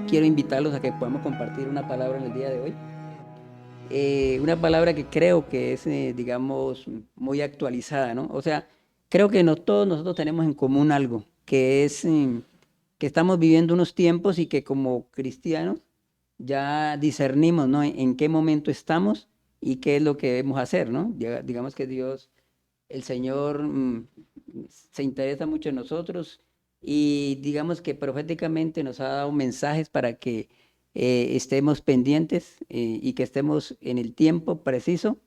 quiero invitarlos a que podamos compartir una palabra en el día de hoy. Una palabra que creo que es, digamos, muy actualizada, ¿no? O sea, creo que no todos nosotros tenemos en común algo, que es que estamos viviendo unos tiempos y que como cristianos ya discernimos, ¿no? En qué momento estamos y qué es lo que debemos hacer, ¿no? Digamos que Dios, el Señor, se interesa mucho en nosotros y digamos que proféticamente nos ha dado mensajes para que estemos pendientes y que estemos en el tiempo preciso,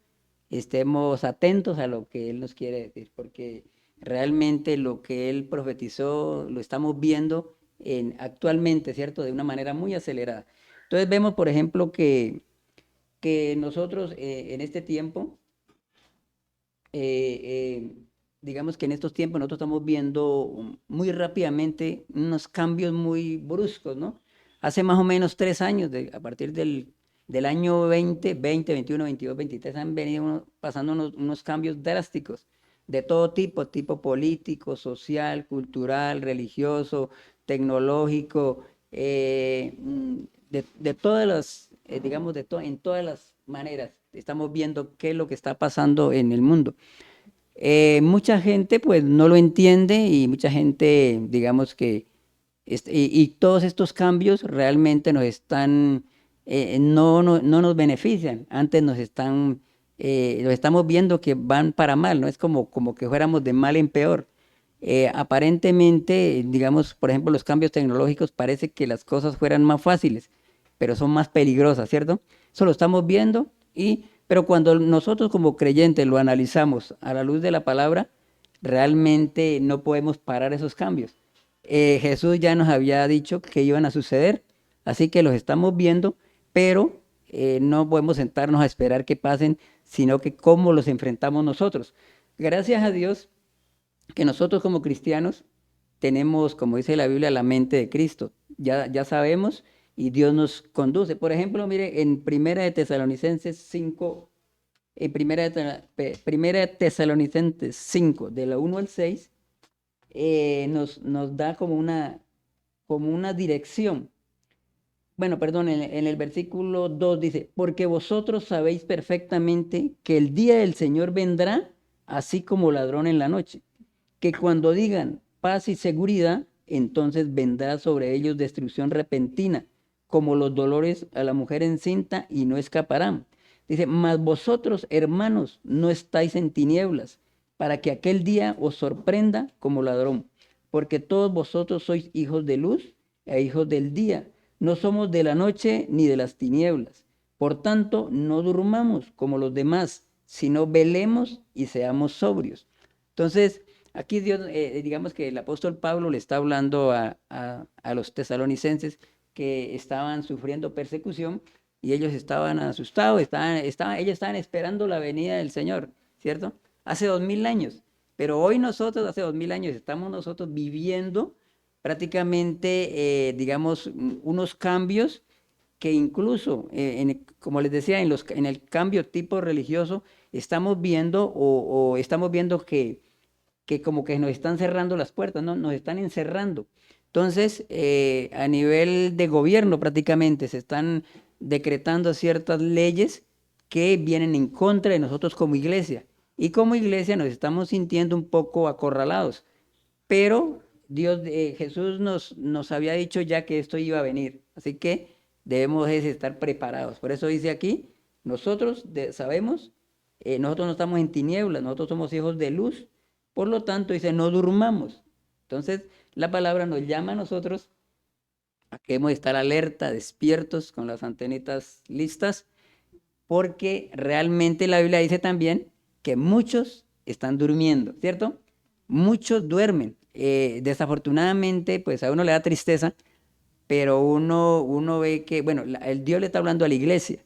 estemos atentos a lo que Él nos quiere decir, porque realmente lo que Él profetizó lo estamos viendo actualmente, ¿cierto? De una manera muy acelerada. Entonces vemos, por ejemplo, que nosotros en este tiempo, digamos que en estos tiempos nosotros estamos viendo muy rápidamente unos cambios muy bruscos, ¿no? Hace más o menos 3 años, a partir del año 2020, 21, 22, 23, han venido pasando unos cambios drásticos de todo tipo, tipo político, social, cultural, religioso, tecnológico, de todas las, digamos, en todas las maneras. Estamos viendo qué es lo que está pasando en el mundo. Mucha gente pues no lo entiende y mucha gente, digamos que, y todos estos cambios realmente nos están, no nos benefician, antes lo estamos viendo que van para mal, ¿no? Es como que fuéramos de mal en peor. Aparentemente, digamos, por ejemplo, los cambios tecnológicos parece que las cosas fueran más fáciles, pero son más peligrosas, ¿cierto? Eso lo estamos viendo pero cuando nosotros como creyentes lo analizamos a la luz de la palabra, realmente no podemos parar esos cambios. Jesús ya nos había dicho que iban a suceder, así que los estamos viendo, pero no podemos sentarnos a esperar que pasen, sino que cómo los enfrentamos nosotros. Gracias a Dios que nosotros como cristianos tenemos, como dice la Biblia, la mente de Cristo. Ya sabemos y Dios nos conduce. Por ejemplo, mire, en Primera de Tesalonicenses 5, en Primera de Tesalonicenses 5, de la 1 al 6, nos da como una dirección. Bueno, perdón, en el versículo 2 dice, porque vosotros sabéis perfectamente que el día del Señor vendrá así como ladrón en la noche, que cuando digan paz y seguridad, entonces vendrá sobre ellos destrucción repentina, como los dolores a la mujer encinta y no escaparán. Dice, mas vosotros, hermanos, no estáis en tinieblas, para que aquel día os sorprenda como ladrón, porque todos vosotros sois hijos de luz e hijos del día. No somos de la noche ni de las tinieblas. Por tanto, no durmamos como los demás, sino velemos y seamos sobrios. Entonces, aquí Dios, digamos que el apóstol Pablo le está hablando a los tesalonicenses que estaban sufriendo persecución y ellos estaban asustados, ellos estaban esperando la venida del Señor, ¿cierto? Hace 2000 años. Pero hoy nosotros, hace 2000 años, estamos nosotros viviendo prácticamente, digamos, unos cambios que incluso, como les decía, en el cambio tipo religioso, estamos viendo o estamos viendo que como que nos están cerrando las puertas, ¿no? Nos están encerrando. Entonces, a nivel de gobierno prácticamente se están decretando ciertas leyes que vienen en contra de nosotros como iglesia. Y como iglesia nos estamos sintiendo un poco acorralados. Pero Jesús nos había dicho ya que esto iba a venir. Así que debemos estar preparados. Por eso dice aquí, nosotros sabemos, nosotros no estamos en tinieblas, nosotros somos hijos de luz. Por lo tanto, dice, no durmamos. Entonces, la palabra nos llama a nosotros a que debemos estar alerta, despiertos, con las antenitas listas, porque realmente la Biblia dice también que muchos están durmiendo, ¿cierto? Muchos duermen. Desafortunadamente, pues a uno le da tristeza, pero uno ve que, bueno, el Dios le está hablando a la iglesia,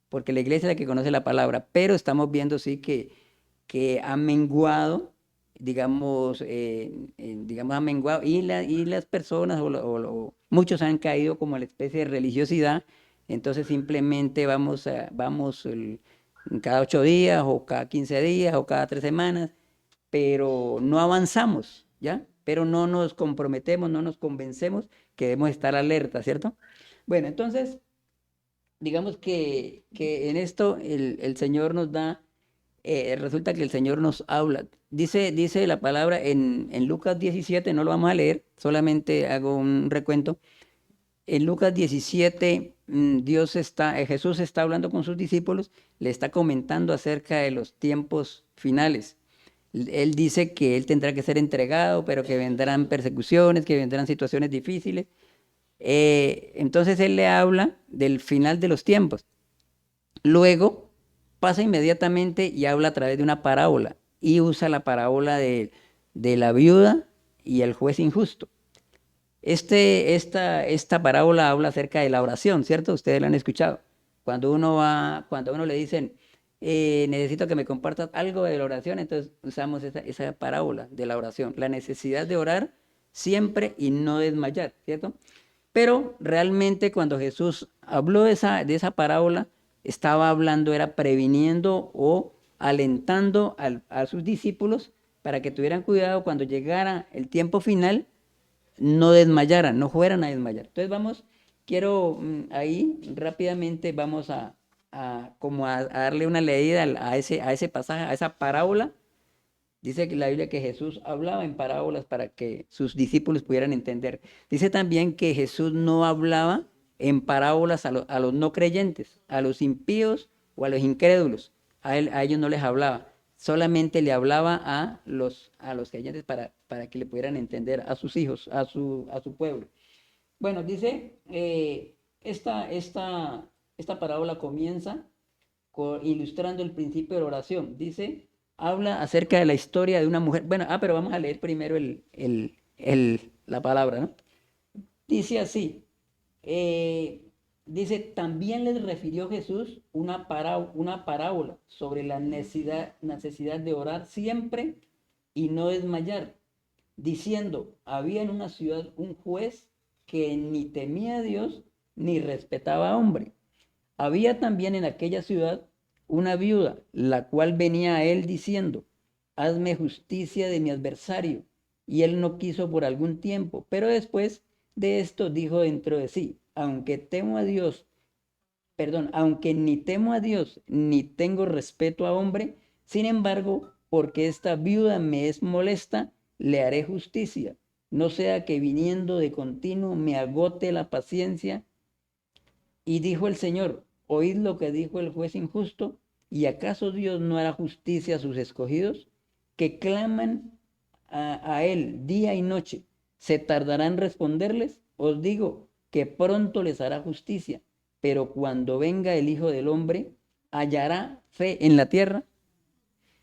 porque la iglesia es la que conoce la palabra, pero estamos viendo sí que ha menguado, digamos, digamos, ha menguado, y las personas, muchos han caído como en la especie de religiosidad, entonces simplemente vamos cada 8 días, o cada 15 días, o cada 3 semanas, pero no avanzamos, ¿ya? Pero no nos comprometemos, no nos convencemos que debemos estar alerta, ¿cierto? Bueno, entonces, digamos que en esto el Señor nos da, resulta que el Señor nos habla. Dice la palabra en Lucas 17, no lo vamos a leer, solamente hago un recuento. En Lucas 17, Jesús está hablando con sus discípulos, le está comentando acerca de los tiempos finales. Él dice que él tendrá que ser entregado, pero que vendrán persecuciones, que vendrán situaciones difíciles. Entonces él le habla del final de los tiempos. Luego pasa inmediatamente y habla a través de una parábola y usa la parábola de la viuda y el juez injusto. Esta parábola habla acerca de la oración, ¿cierto? Ustedes la han escuchado. Cuando a uno le dicen, necesito que me compartas algo de la oración, entonces usamos esa parábola de la oración, la necesidad de orar siempre y no desmayar, ¿cierto? Pero realmente cuando Jesús habló de esa parábola, estaba hablando, era previniendo o alentando a sus discípulos para que tuvieran cuidado cuando llegara el tiempo final, no desmayaran, no fueran a desmayar. Entonces quiero ahí rápidamente vamos a darle una leída a ese pasaje, a esa parábola. Dice que la Biblia que Jesús hablaba en parábolas para que sus discípulos pudieran entender. Dice también que Jesús no hablaba en parábolas a los no creyentes, a los impíos o a los incrédulos. A ellos no les hablaba. Solamente le hablaba a los creyentes para que le pudieran entender, a sus hijos, a su pueblo. Bueno, dice, esta parábola comienza ilustrando el principio de la oración. Dice, habla acerca de la historia de una mujer. Bueno, pero vamos a leer primero la palabra, ¿no? Dice así, dice, también les refirió Jesús una parábola sobre la necesidad de orar siempre y no desmayar, diciendo, había en una ciudad un juez que ni temía a Dios ni respetaba a hombre. Había también en aquella ciudad una viuda, la cual venía a él diciendo, hazme justicia de mi adversario. Y él no quiso por algún tiempo, pero después de esto dijo dentro de sí, aunque ni temo a Dios, ni tengo respeto a hombre, sin embargo, porque esta viuda me es molesta, le haré justicia, no sea que viniendo de continuo me agote la paciencia. Y dijo el Señor, oíd lo que dijo el juez injusto, ¿y acaso Dios no hará justicia a sus escogidos, que claman a él día y noche? ¿Se tardará en responderles? Os digo que pronto les hará justicia, pero cuando venga el Hijo del Hombre, ¿hallará fe en la tierra?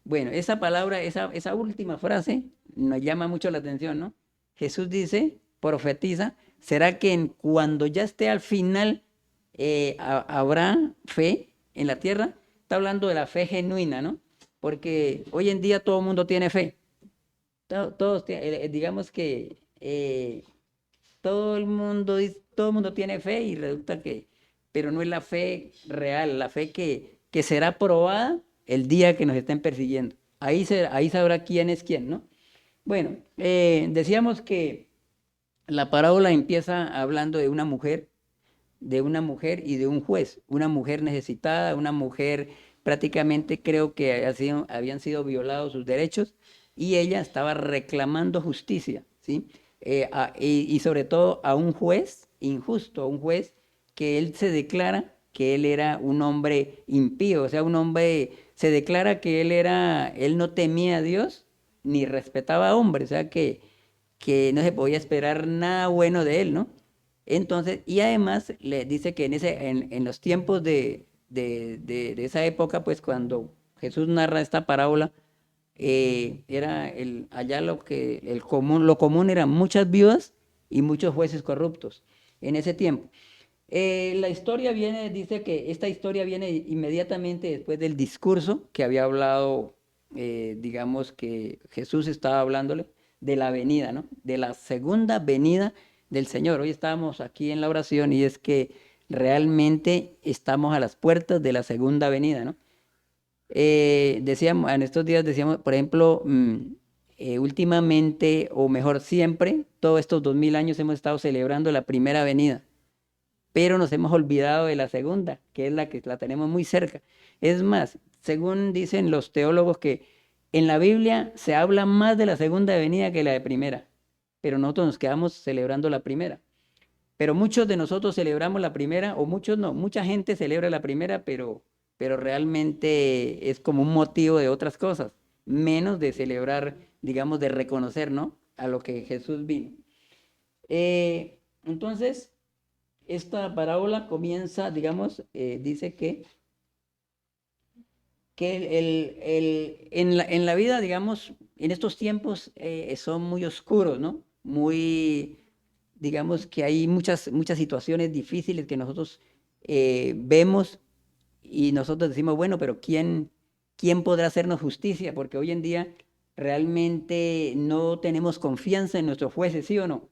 Bueno, esa palabra, esa última frase nos llama mucho la atención, ¿no? Jesús dice, profetiza, ¿será que cuando ya esté al final habrá fe en la tierra? Está hablando de la fe genuina, ¿no? Porque hoy en día todo el mundo tiene fe. Todos, digamos que todo el mundo tiene fe y resulta pero no es la fe real, la fe que será probada el día que nos estén persiguiendo. Ahí sabrá quién es quién, ¿no? Bueno, decíamos que la parábola empieza hablando de una mujer y de un juez, una mujer necesitada, una mujer prácticamente creo que habían sido violados sus derechos y ella estaba reclamando justicia, ¿sí? Y sobre todo a un juez injusto, a un juez que él se declara que él era un hombre impío, o sea, un hombre se declara que él no temía a Dios ni respetaba a hombres, o sea, que no se podía esperar nada bueno de él, ¿no? Entonces, y además le dice que en los tiempos de esa época, pues cuando Jesús narra esta parábola, allá lo común eran muchas viudas y muchos jueces corruptos en ese tiempo. Dice que esta historia viene inmediatamente después del discurso que había hablado, digamos que Jesús estaba hablándole de la venida, ¿no? De la segunda venida del Señor. Hoy estábamos aquí en la oración y es que realmente estamos a las puertas de la segunda venida, ¿no? En estos días decíamos, por ejemplo, últimamente, o mejor siempre, todos estos 2000 años hemos estado celebrando la primera venida. pero nos hemos olvidado de la segunda, que es la que la tenemos muy cerca. Es más, según dicen los teólogos que en la Biblia se habla más de la segunda venida que la de primera, pero nosotros nos quedamos celebrando la primera. Pero muchos de nosotros celebramos la primera, o muchos no, mucha gente celebra la primera, pero realmente es como un motivo de otras cosas, menos de celebrar, digamos, de reconocer, ¿no? A lo que Jesús vino. Entonces, esta parábola comienza, digamos, dice que en la vida, digamos, en estos tiempos son muy oscuros, ¿no? Muy, digamos que hay muchas situaciones difíciles que nosotros vemos y nosotros decimos, bueno, pero ¿quién podrá hacernos justicia? Porque hoy en día realmente no tenemos confianza en nuestros jueces, ¿sí o no?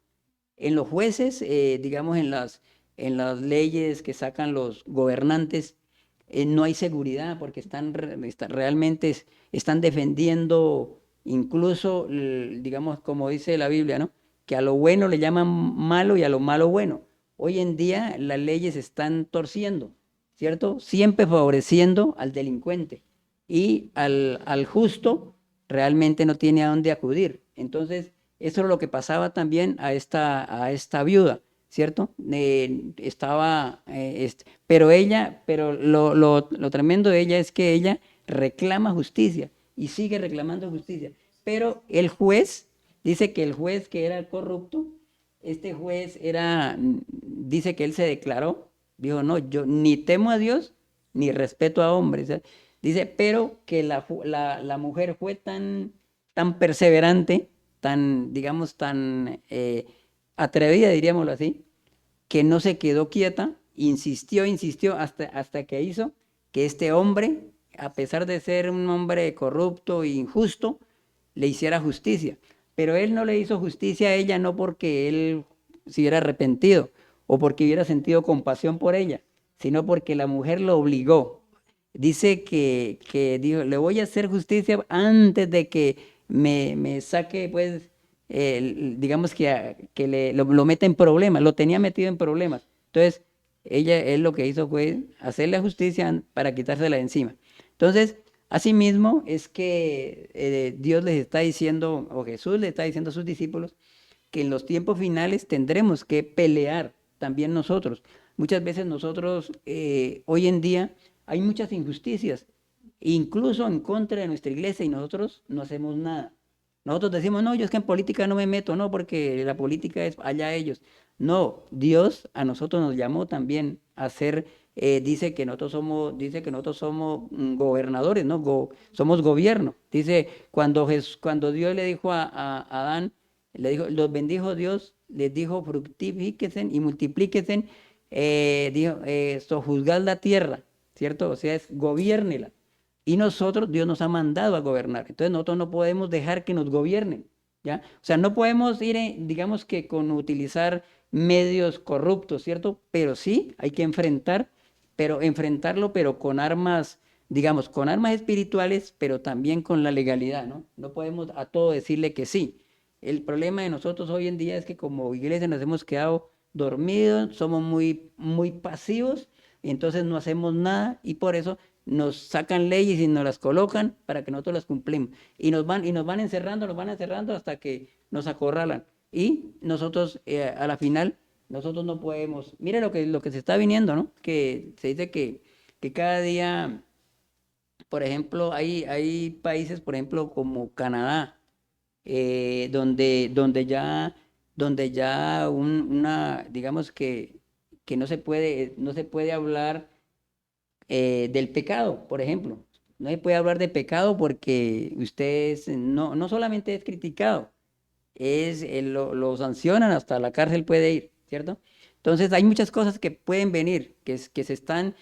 En los jueces, digamos, en las leyes que sacan los gobernantes, no hay seguridad porque realmente están defendiendo incluso, digamos, como dice la Biblia, ¿no? Que a lo bueno le llaman malo y a lo malo bueno. Hoy en día las leyes están torciendo, ¿cierto? Siempre favoreciendo al delincuente y al justo realmente no tiene a dónde acudir. Entonces, eso es lo que pasaba también a esta viuda, ¿cierto? Pero lo tremendo de ella es que ella reclama justicia y sigue reclamando justicia. Pero el juez, dice que el juez que era corrupto, este juez dice que él se declaró, dijo, no, yo ni temo a Dios ni respeto a hombres. Dice, pero que la mujer fue tan perseverante, digamos, tan atrevida, diríamoslo así, que no se quedó quieta, insistió hasta que hizo que este hombre, a pesar de ser un hombre corrupto e injusto, le hiciera justicia. Pero él no le hizo justicia a ella no porque él se hubiera arrepentido o porque hubiera sentido compasión por ella, sino porque la mujer lo obligó. Dice que dijo, le voy a hacer justicia antes de que me saque, pues, digamos que lo meta en problemas, lo tenía metido en problemas. Entonces, él lo que hizo fue hacerle justicia para quitársela de encima. Entonces, asimismo, es que Dios les está diciendo, o Jesús le está diciendo a sus discípulos, que en los tiempos finales tendremos que pelear también nosotros. Muchas veces nosotros, hoy en día, hay muchas injusticias, incluso en contra de nuestra iglesia, y nosotros no hacemos nada. Nosotros decimos, no, yo es que en política no me meto, no, porque la política es allá ellos. No, Dios a nosotros nos llamó también a ser, dice que nosotros somos gobernadores, ¿no? Somos gobierno. Dice, cuando Dios le dijo a Adán, los bendijo Dios, les dijo, fructifíquense y multiplíquense, dijo, sojuzgad la tierra, ¿cierto? O sea, gobiérnela. Y nosotros, Dios nos ha mandado a gobernar. Entonces nosotros no podemos dejar que nos gobiernen, ¿ya? O sea, no podemos ir, digamos que con utilizar medios corruptos, ¿cierto? Pero sí hay que enfrentarlo, pero con armas, digamos, con armas espirituales, pero también con la legalidad, ¿no? No podemos a todo decirle que sí. El problema de nosotros hoy en día es que como iglesia nos hemos quedado dormidos, somos muy, muy pasivos, y entonces no hacemos nada y por eso nos sacan leyes y nos las colocan para que nosotros las cumplimos. Y nos van encerrando hasta que nos acorralan. Y nosotros, a la final, nosotros no podemos. Mire lo que se está viniendo, ¿no? Que se dice que cada día, por ejemplo, hay países, por ejemplo, como Canadá, donde ya digamos que no se puede hablar del pecado, por ejemplo. No se puede hablar de pecado porque no solamente es criticado, lo sancionan, hasta la cárcel puede ir, ¿cierto? Entonces hay muchas cosas que pueden venir, que se están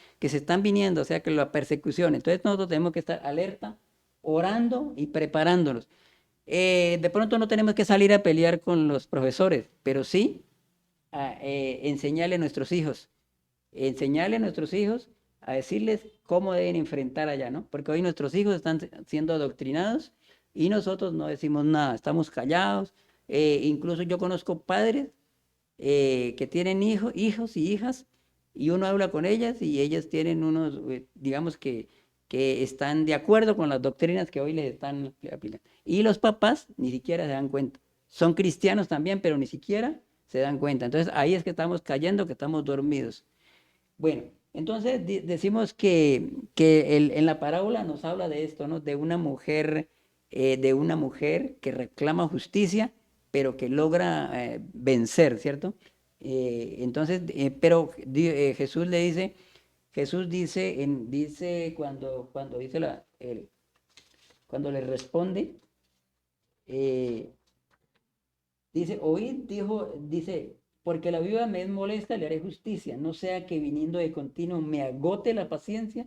viniendo, o sea, que la persecución. Entonces nosotros tenemos que estar alerta, orando y preparándonos. De pronto no tenemos que salir a pelear con los profesores, pero sí enseñarle a nuestros hijos, a decirles cómo deben enfrentar allá, ¿no? Porque hoy nuestros hijos están siendo adoctrinados y nosotros no decimos nada, estamos callados. Incluso yo conozco padres que tienen hijos y hijas y uno habla con ellas y ellas tienen unos, digamos que están de acuerdo con las doctrinas que hoy les están aplicando. Y los papás ni siquiera se dan cuenta. Son cristianos también, pero ni siquiera se dan cuenta. Entonces ahí es que estamos cayendo, que estamos dormidos. Bueno, entonces decimos que en la parábola nos habla de esto, ¿no? De una mujer que reclama justicia, pero que logra vencer, ¿cierto? Entonces, pero Jesús dice, dice cuando dice cuando le responde, eh, dice, oíd, dice, porque la viuda me es molesta, le haré justicia, no sea que viniendo de continuo me agote la paciencia.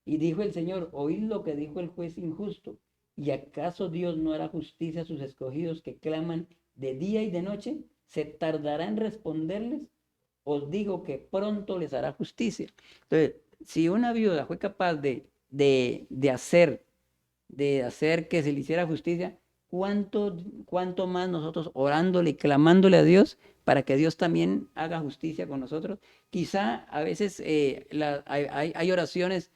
Y dijo el Señor, oíd lo que dijo el juez injusto. ¿Y acaso Dios no hará justicia a sus escogidos que claman de día y de noche? ¿Se tardará en responderles? Os digo que pronto les hará justicia. Entonces, si una viuda fue capaz de hacer que se le hiciera justicia, ¿cuánto más nosotros orándole y clamándole a Dios para que Dios también haga justicia con nosotros? Quizá a veces hay oraciones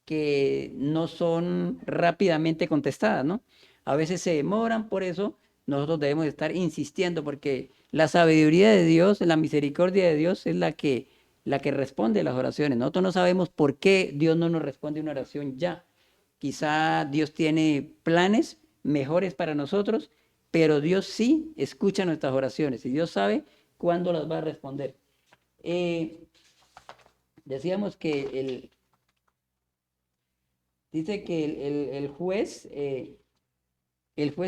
que no son rápidamente contestadas, ¿no? A veces se demoran, por eso nosotros debemos estar insistiendo, porque la sabiduría de Dios, la misericordia de Dios es la que responde las oraciones. Nosotros no sabemos por qué Dios no nos responde una oración ya. Quizá Dios tiene planes mejores para nosotros, pero Dios sí escucha nuestras oraciones y Dios sabe cuándo las va a responder. Eh, Decíamos que dice que el juez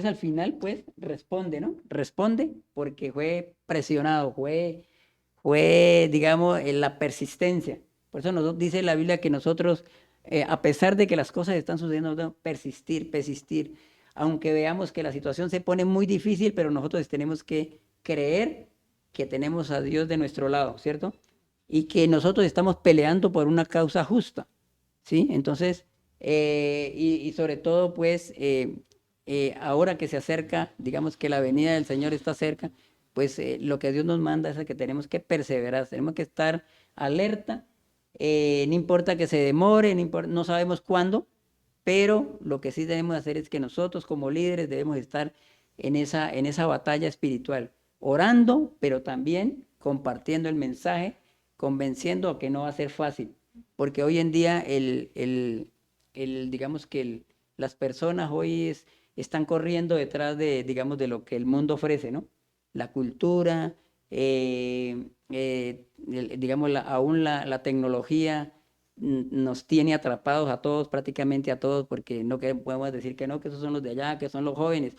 al final pues responde, ¿no? Responde porque fue presionado, digamos, en la persistencia. Por eso nos dice la Biblia que nosotros, a pesar de que las cosas están sucediendo, debemos persistir, persistir. Aunque veamos que la situación se pone muy difícil, pero nosotros tenemos que creer que tenemos a Dios de nuestro lado, ¿cierto? Y que nosotros estamos peleando por una causa justa, ¿sí? Entonces, y sobre todo, pues, ahora que se acerca, digamos que la venida del Señor está cerca, pues lo que Dios nos manda es a que tenemos que perseverar, tenemos que estar alerta, no importa que se demore, no sabemos cuándo, pero lo que sí debemos hacer es que nosotros como líderes debemos estar en esa batalla espiritual, orando, pero también compartiendo el mensaje, convenciendo a que no va a ser fácil, porque hoy en día digamos que las personas hoy están corriendo detrás de, digamos, de lo que el mundo ofrece, ¿no? La cultura, digamos, aún la tecnología nos tiene atrapados a todos, prácticamente a todos, porque no podemos decir que no, que esos son los de allá, que son los jóvenes.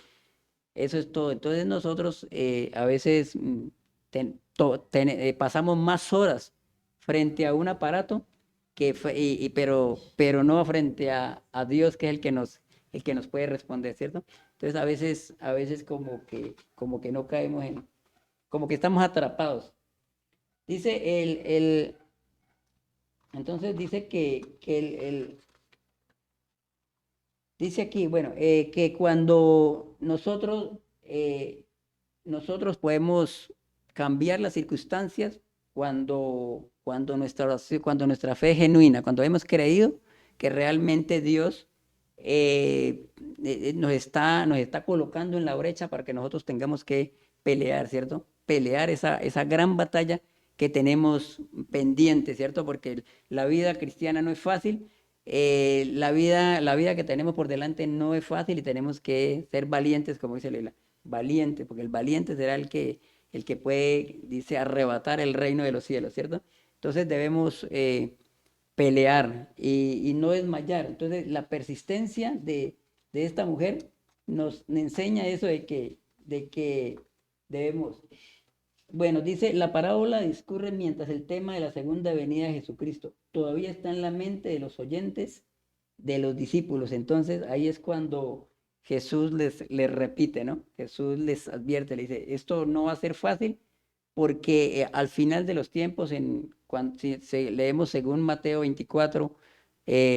Eso es todo. Entonces nosotros a veces pasamos más horas frente a un aparato pero no frente a Dios, que es el que nos puede responder, ¿cierto? Entonces a veces como que no caemos como que estamos atrapados. Dice entonces dice dice aquí, bueno, que cuando nosotros podemos cambiar las circunstancias cuando nuestra fe es genuina, cuando hemos creído que realmente Dios nos está colocando en la brecha para que nosotros tengamos que pelear, ¿cierto? Pelear esa gran batalla que tenemos pendiente, ¿cierto? Porque la vida cristiana no es fácil, la vida que tenemos por delante no es fácil y tenemos que ser valientes, como dice Leila, valiente, porque el valiente será el que puede, dice, arrebatar el reino de los cielos, ¿cierto? Entonces debemos pelear y no desmayar. Entonces la persistencia de esta mujer nos enseña eso de que debemos. Bueno, dice, la parábola discurre mientras el tema de la segunda venida de Jesucristo todavía está en la mente de los oyentes, de los discípulos. Entonces ahí es cuando Jesús les repite, ¿no? Jesús les advierte, le dice, esto no va a ser fácil porque al final de los tiempos, si leemos según Mateo 24,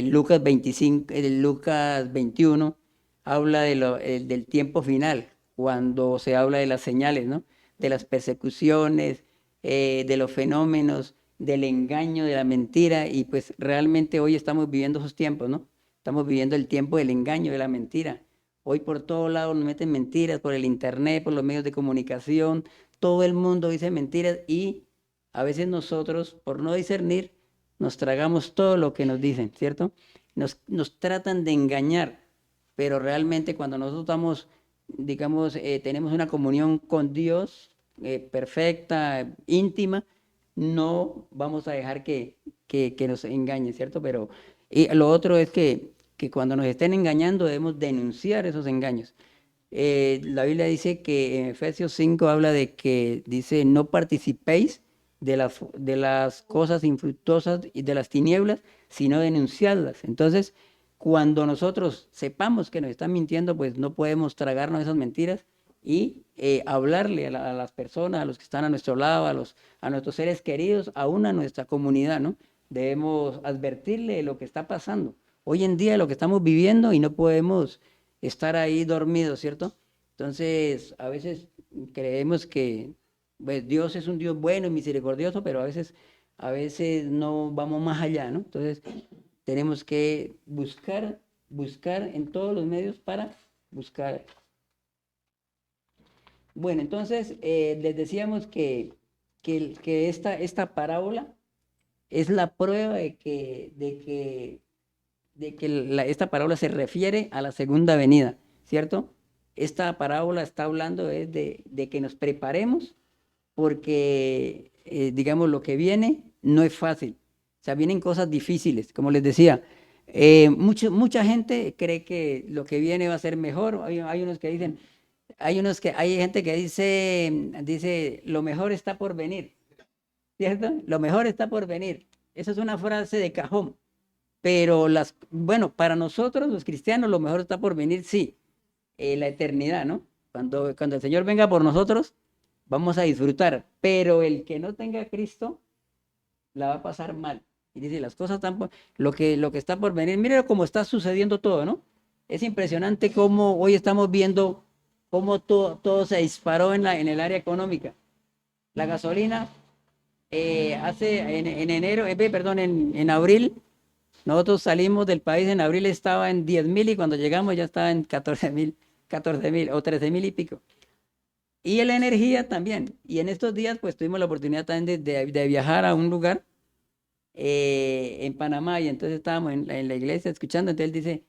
Lucas 25, Lucas 21, habla del tiempo final, cuando se habla de las señales, ¿no? De las persecuciones, de los fenómenos, del engaño, de la mentira, y pues realmente hoy estamos viviendo esos tiempos, ¿no? Estamos viviendo el tiempo del engaño, de la mentira. Hoy por todos lados nos meten mentiras, por el internet, por los medios de comunicación, todo el mundo dice mentiras y a veces nosotros, por no discernir, nos tragamos todo lo que nos dicen, ¿cierto? Nos tratan de engañar, pero realmente cuando nosotros estamos, digamos, tenemos una comunión con Dios perfecta, íntima, no vamos a dejar que nos engañen, ¿cierto? Pero y lo otro es que cuando nos estén engañando debemos denunciar esos engaños. La Biblia dice que en Efesios 5 habla de que dice, no participéis de las cosas infructuosas y de las tinieblas, sino denunciadlas. Entonces, cuando nosotros sepamos que nos están mintiendo, pues no podemos tragarnos esas mentiras y hablarle a las personas, a los que están a nuestro lado, a nuestros seres queridos, aún a nuestra comunidad, ¿no? Debemos advertirle de lo que está pasando. Hoy en día lo que estamos viviendo y no podemos estar ahí dormidos, ¿cierto? Entonces, a veces creemos que pues, Dios es un Dios bueno y misericordioso, pero a veces no vamos más allá, ¿no? Entonces, tenemos que buscar en todos los medios para buscar. Bueno, entonces, les decíamos que esta parábola es la prueba de que esta parábola se refiere a la segunda venida, ¿cierto? Esta parábola está hablando de que nos preparemos porque, digamos, lo que viene no es fácil. O sea, vienen cosas difíciles, como les decía. Mucha gente cree que lo que viene va a ser mejor. Hay unos que dicen, hay gente que dice, lo mejor está por venir, ¿cierto? Lo mejor está por venir. Esa es una frase de cajón. Pero bueno, para nosotros los cristianos lo mejor está por venir, sí, la eternidad, ¿no? Cuando el Señor venga por nosotros, vamos a disfrutar, pero el que no tenga a Cristo la va a pasar mal. Y dice, las cosas están lo que está por venir, mire cómo está sucediendo todo, ¿no? Es impresionante cómo hoy estamos viendo cómo todo se disparó en el área económica. La gasolina en enero, perdón, en abril nosotros salimos del país en abril, estaba en 10.000 y cuando llegamos ya estaba en 14.000 o 13.000 y pico. Y la energía también. Y en estos días pues tuvimos la oportunidad también de viajar a un lugar en Panamá y entonces estábamos en la iglesia escuchando. Entonces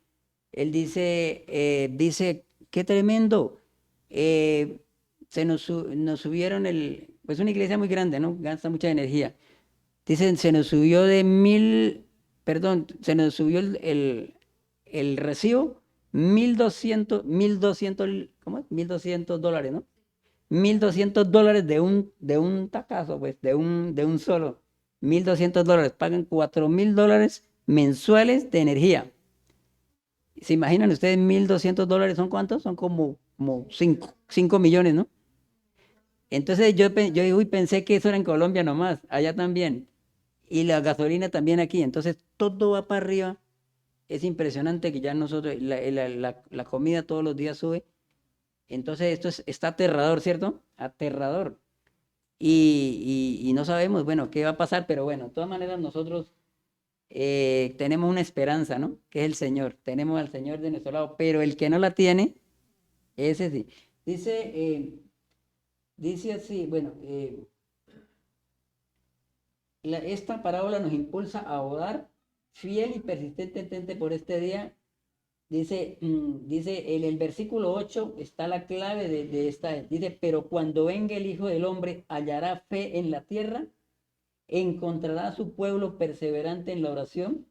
él dice, qué tremendo. eh, nos subieron pues una iglesia muy grande, ¿no? Gasta mucha energía. Dicen, se nos subió de 1.000, perdón, se nos subió el recibo, 1.200, ¿cómo es? $1.200, ¿no? $1.200 de un tacazo, pues, de un solo. $1.200, pagan $4.000 mensuales de energía. ¿Se imaginan ustedes $1.200 son cuántos? Son como 5 millones, ¿no? Entonces yo uy, pensé que eso era en Colombia nomás, allá también. Y la gasolina también aquí. Entonces todo va para arriba. Es impresionante que ya nosotros, la comida todos los días sube. Entonces esto está aterrador, ¿cierto? Aterrador. Y no sabemos, bueno, qué va a pasar, pero bueno, de todas maneras nosotros tenemos una esperanza, ¿no? Que es el Señor. Tenemos al Señor de nuestro lado, pero el que no la tiene, ese sí. Dice así, bueno, esta parábola nos impulsa a orar fiel y persistentemente por este día. Dice en el versículo 8 está la clave de esta. Dice, pero cuando venga el Hijo del Hombre, hallará fe en la tierra, encontrará a su pueblo perseverante en la oración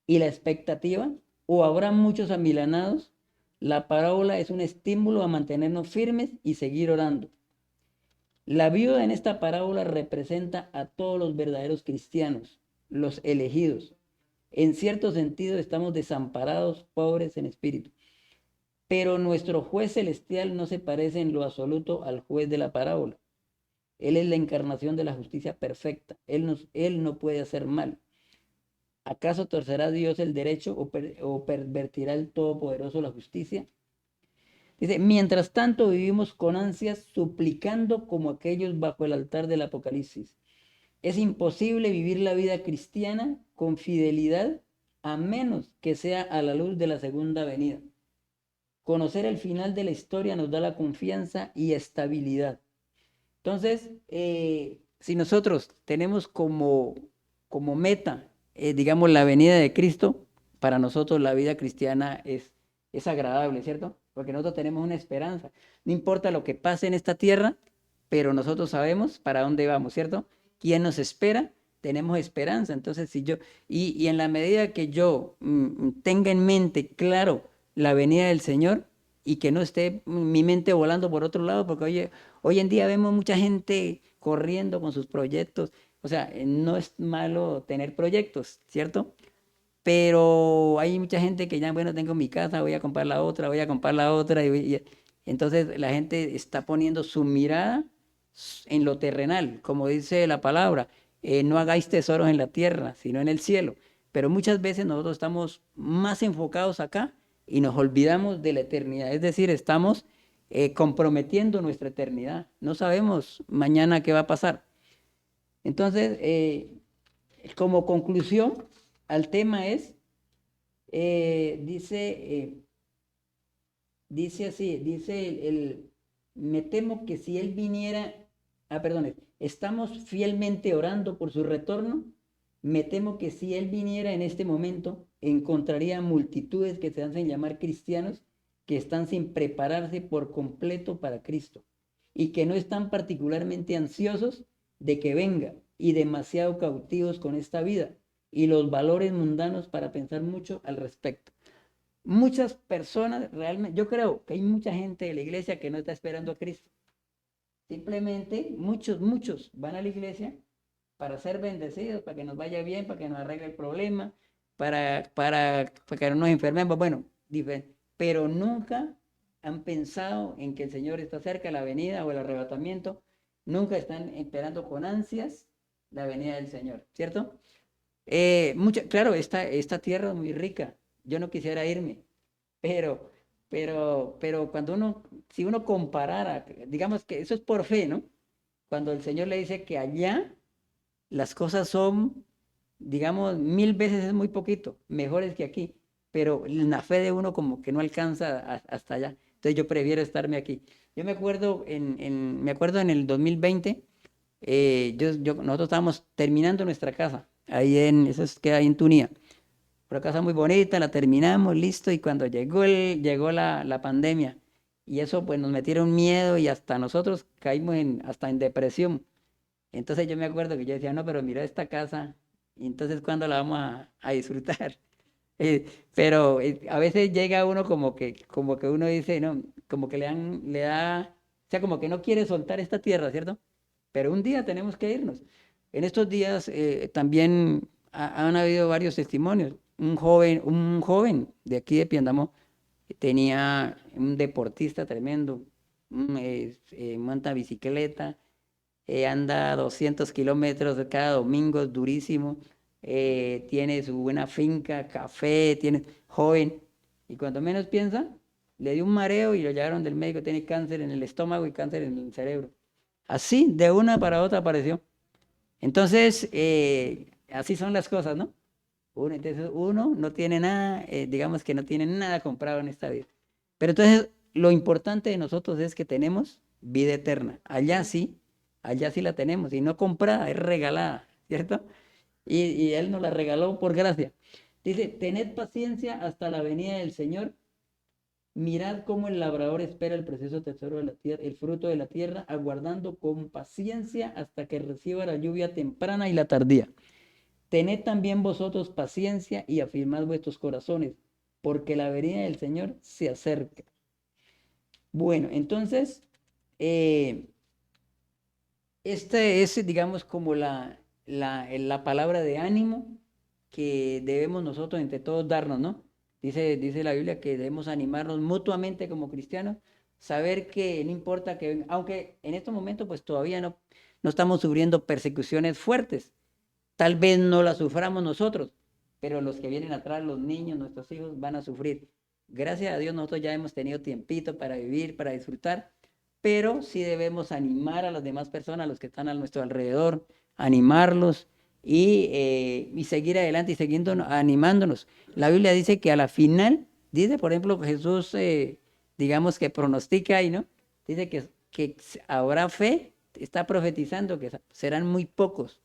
y la expectativa, o habrá muchos amilanados. La parábola es un estímulo a mantenernos firmes y seguir orando. La viuda en esta parábola representa a todos los verdaderos cristianos, los elegidos. En cierto sentido estamos desamparados, pobres en espíritu. Pero nuestro juez celestial no se parece en lo absoluto al juez de la parábola. Él es la encarnación de la justicia perfecta. Él no puede hacer mal. ¿Acaso torcerá Dios el derecho o pervertirá el Todopoderoso la justicia? Dice, mientras tanto vivimos con ansias suplicando como aquellos bajo el altar del Apocalipsis. Es imposible vivir la vida cristiana con fidelidad a menos que sea a la luz de la segunda venida. Conocer el final de la historia nos da la confianza y estabilidad. Entonces, si nosotros tenemos como meta, digamos, la venida de Cristo, para nosotros la vida cristiana es agradable, ¿cierto? Porque nosotros tenemos una esperanza. No importa lo que pase en esta tierra, pero nosotros sabemos para dónde vamos, ¿cierto? ¿Quién nos espera? Tenemos esperanza. Entonces, si yo, y en la medida que yo tenga en mente claro la venida del Señor y que no esté mi mente volando por otro lado, porque oye, hoy en día vemos mucha gente corriendo con sus proyectos. O sea, no es malo tener proyectos, ¿cierto? Pero hay mucha gente que ya, bueno, tengo mi casa, voy a comprar la otra, voy a comprar la otra. Entonces la gente está poniendo su mirada en lo terrenal, como dice la palabra, no hagáis tesoros en la tierra, sino en el cielo. Pero muchas veces nosotros estamos más enfocados acá y nos olvidamos de la eternidad. Es decir, estamos comprometiendo nuestra eternidad. No sabemos mañana qué va a pasar. Entonces, como conclusión al tema es, dice así, dice me temo que si él viniera, perdón, estamos fielmente orando por su retorno. Me temo que si él viniera en este momento, encontraría multitudes que se hacen llamar cristianos, que están sin prepararse por completo para Cristo y que no están particularmente ansiosos de que venga y demasiado cautivos con esta vida y los valores mundanos para pensar mucho al respecto. Muchas personas realmente, yo creo que hay mucha gente de la iglesia que no está esperando a Cristo. Simplemente muchos van a la iglesia para ser bendecidos, para que nos vaya bien, para que nos arregle el problema, para que no nos enfermemos, bueno, pero nunca han pensado en que el Señor está cerca, la venida o el arrebatamiento, nunca están esperando con ansias la venida del Señor, ¿cierto? Claro, esta tierra es muy rica, yo no quisiera irme, pero, pero cuando si uno comparara, digamos que eso es por fe, ¿no? Cuando el Señor le dice que allá las cosas son, digamos, 1000 veces es muy poquito, mejores que aquí, pero la fe de uno como que no alcanza hasta allá. Entonces yo prefiero estarme aquí. Yo me acuerdo me acuerdo en el 2020, nosotros estábamos terminando nuestra casa, eso queda ahí en Tunía. Una casa muy bonita, la terminamos, listo, y cuando llegó la pandemia, y eso pues nos metieron miedo y hasta nosotros caímos hasta en depresión. Entonces yo me acuerdo que yo decía, no, pero mira esta casa, y entonces ¿cuándo la vamos a disfrutar? Pero a veces llega uno como que uno dice, no, como que le da, o sea, como que no quiere soltar esta tierra, ¿cierto? Pero un día tenemos que irnos. En estos días también han habido varios testimonios. Un joven de aquí de Piendamó tenía un deportista tremendo, monta bicicleta, anda 200 kilómetros cada domingo, es durísimo, tiene su buena finca, café, tiene joven, y cuando menos piensa, le dio un mareo y lo llevaron del médico, tiene cáncer en el estómago y cáncer en el cerebro. Así, de una para otra apareció. Entonces, así son las cosas, ¿no? Entonces uno no tiene nada, digamos que no tiene nada comprado en esta vida. Pero entonces lo importante de nosotros es que tenemos vida eterna. Allá sí la tenemos, y no comprada, es regalada, ¿cierto? Y Él nos la regaló por gracia. Dice, tened paciencia hasta la venida del Señor. Mirad cómo el labrador espera el precioso tesoro de la tierra, el fruto de la tierra, aguardando con paciencia hasta que reciba la lluvia temprana y la tardía. Tened también vosotros paciencia y afirmad vuestros corazones, porque la venida del Señor se acerca. Bueno, entonces, eh, esta es, digamos, como la palabra de ánimo que debemos nosotros entre todos darnos, ¿no? Dice la Biblia que debemos animarnos mutuamente como cristianos, saber que no importa que venga, aunque en estos momentos pues todavía no estamos sufriendo persecuciones fuertes, tal vez no las suframos nosotros, pero los que vienen atrás, los niños, nuestros hijos, van a sufrir. Gracias a Dios nosotros ya hemos tenido tiempito para vivir, para disfrutar, pero sí debemos animar a las demás personas, a los que están a nuestro alrededor, animarlos y seguir adelante y seguir animándonos. La Biblia dice que a la final, dice por ejemplo Jesús, digamos que pronostica ahí, ¿no? Dice que habrá fe, está profetizando que serán muy pocos.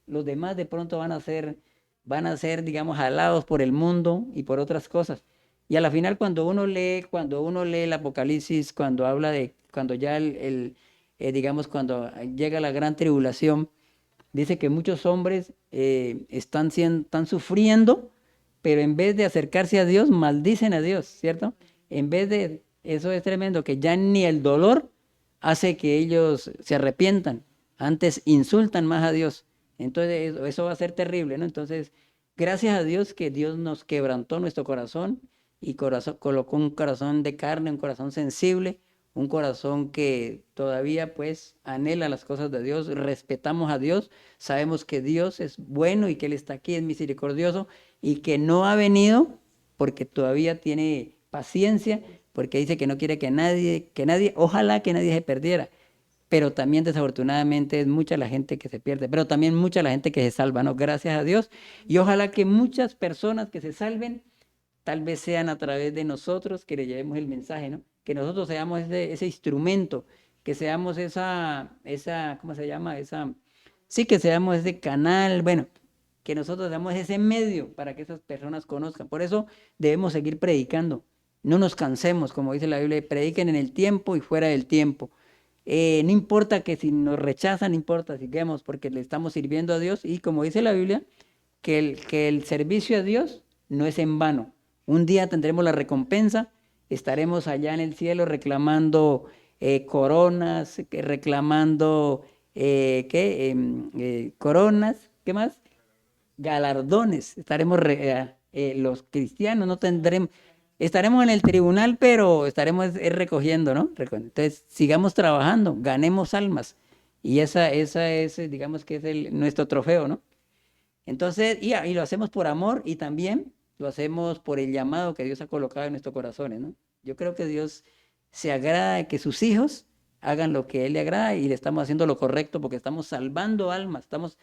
Los demás de pronto van a ser, digamos, jalados por el mundo y por otras cosas. Y a la final, cuando uno lee el Apocalipsis, cuando habla de, cuando ya digamos, cuando llega la gran tribulación, dice que muchos hombres están sufriendo, pero en vez de acercarse a Dios, maldicen a Dios, ¿cierto? En vez de, eso es tremendo, que ya ni el dolor hace que ellos se arrepientan, antes insultan más a Dios. Entonces eso va a ser terrible, ¿no? Entonces, gracias a Dios que Dios nos quebrantó nuestro corazón y colocó un corazón de carne, un corazón sensible, un corazón que todavía pues anhela las cosas de Dios, respetamos a Dios, sabemos que Dios es bueno y que Él está aquí, es misericordioso y que no ha venido porque todavía tiene paciencia, porque dice que no quiere que nadie, ojalá que nadie se perdiera, pero también desafortunadamente es mucha la gente que se pierde, pero también mucha la gente que se salva, ¿no? Gracias a Dios y ojalá que muchas personas que se salven tal vez sean a través de nosotros que le llevemos el mensaje, ¿no? Que nosotros seamos ese instrumento, que seamos ¿cómo se llama? Sí, que seamos ese canal, bueno, que nosotros seamos ese medio para que esas personas conozcan. Por eso debemos seguir predicando. No nos cansemos, como dice la Biblia, prediquen en el tiempo y fuera del tiempo. No importa que si nos rechazan, no importa, sigamos, porque le estamos sirviendo a Dios y como dice la Biblia, que el servicio a Dios no es en vano. Un día tendremos la recompensa, estaremos allá en el cielo reclamando coronas, reclamando coronas, ¿qué más? Galardones. Los cristianos no tendremos, estaremos en el tribunal, pero estaremos recogiendo, ¿no? Entonces, sigamos trabajando, ganemos almas. Y esa es, digamos que es nuestro trofeo, ¿no? Entonces, y lo hacemos por amor y también lo hacemos por el llamado que Dios ha colocado en nuestros corazones, ¿no? Yo creo que Dios se agrada de que sus hijos hagan lo que a Él le agrada y le estamos haciendo lo correcto porque estamos salvando almas, estamos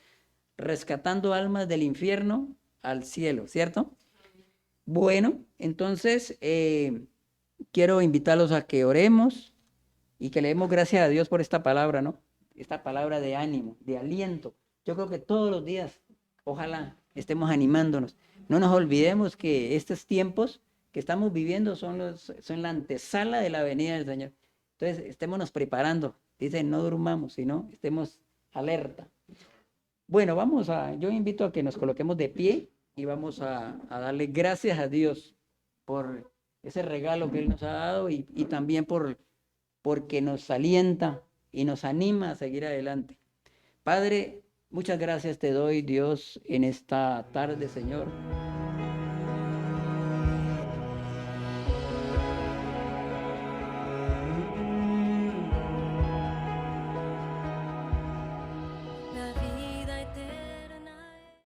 rescatando almas del infierno al cielo, ¿cierto? Bueno, entonces quiero invitarlos a que oremos y que le demos gracias a Dios por esta palabra, ¿no? Esta palabra de ánimo, de aliento. Yo creo que todos los días, ojalá estemos animándonos. No nos olvidemos que estos tiempos que estamos viviendo son la antesala de la venida del Señor. Entonces, estémonos preparando. Dice, no durmamos, sino estemos alerta. Bueno, yo invito a que nos coloquemos de pie y vamos a darle gracias a Dios por ese regalo que Él nos ha dado y también porque nos alienta y nos anima a seguir adelante. Padre, muchas gracias te doy, Dios, en esta tarde, Señor.